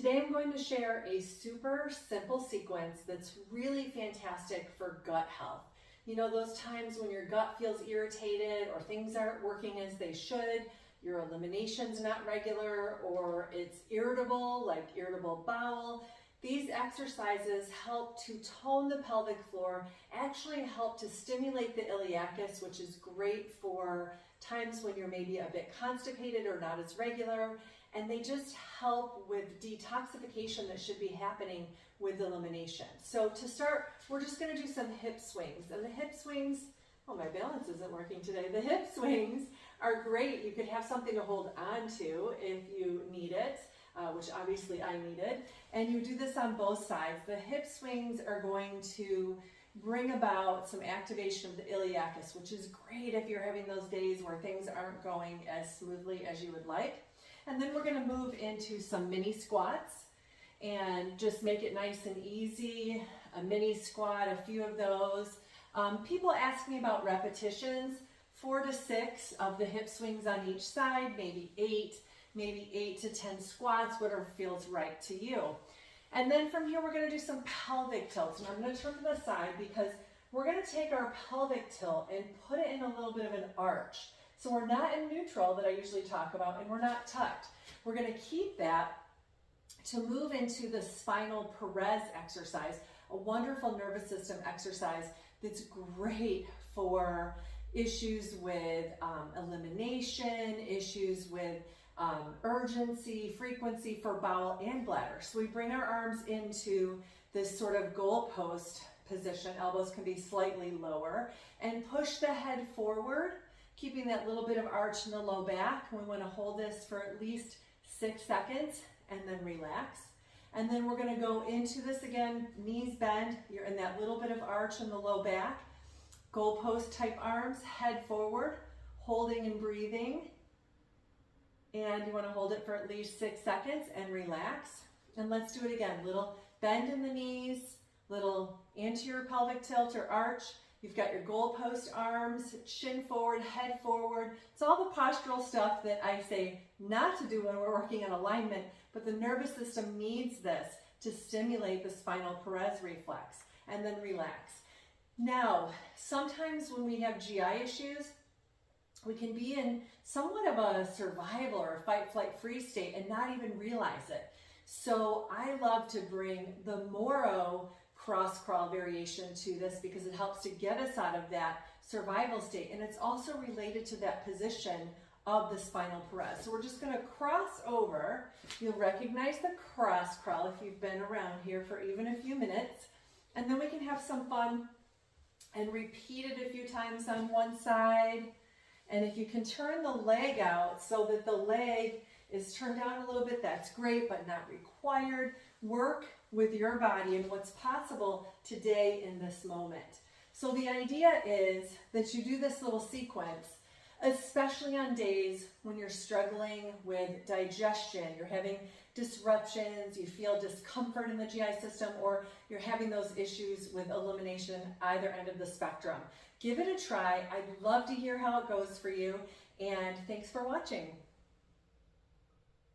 Today I'm going to share a super simple sequence that's really fantastic for gut health. You know, those times when your gut feels irritated or things aren't working as they should, your elimination's not regular, or it's irritable, like irritable bowel. These exercises help to tone the pelvic floor, actually help to stimulate the ilacus, which is great for times when you're maybe a bit constipated or not as regular, and they just help with detoxification that should be happening with elimination. So to start, we're just going to do some hip swings, and the hip swings, oh, my balance isn't working today. The hip swings are great. You could have something to hold on to if you need it, which obviously I needed, and you do this on both sides. The hip swings are going to bring about some activation of the ilacus, which is great if you're having those days where things aren't going as smoothly as you would like. And then we're going to move into some mini squats and just make it nice and easy. A mini squat, a few of those. People ask me about repetitions, 4 to 6 of the hip swings on each side, maybe 8 to 10 squats, whatever feels right to you. And then from here, we're going to do some pelvic tilts. And I'm going to turn to the side because we're going to take our pelvic tilt and put it in a little bit of an arch. So we're not in neutral that I usually talk about, and we're not tucked. We're going to keep that to move into the Spinal Perez exercise, a wonderful nervous system exercise that's great for issues with elimination, issues with urgency, frequency for bowel and bladder. So we bring our arms into this sort of goalpost position. Elbows can be slightly lower, and push the head forward, keeping that little bit of arch in the low back. We want to hold this for at least 6 seconds and then relax. And then we're going to go into this again, knees bend. You're in that little bit of arch in the low back. Goalpost type arms, head forward, holding and breathing. And you want to hold it for at least 6 seconds and relax. And let's do it again. Little bend in the knees, little anterior pelvic tilt or arch. You've got your goalpost arms, shin forward, head forward. It's all the postural stuff that I say not to do when we're working on alignment, but the nervous system needs this to stimulate the spinal Perez reflex. And then relax. Now, sometimes when we have GI issues, we can be in somewhat of a survival or a fight, flight, freeze state and not even realize it. So I love to bring the Moro cross crawl variation to this because it helps to get us out of that survival state, and it's also related to that position of the spinal Perez. So we're just going to cross over. You'll recognize the cross crawl if you've been around here for even a few minutes, and then we can have some fun and repeat it a few times on one side. And if you can turn the leg out so that the leg is turned down a little bit, that's great, but not required. Work with your body and what's possible today in this moment. So the idea is that you do this little sequence, especially on days when you're struggling with digestion, you're having disruptions, you feel discomfort in the GI system, or you're having those issues with elimination either end of the spectrum. Give it a try. I'd love to hear how it goes for you, and thanks for watching.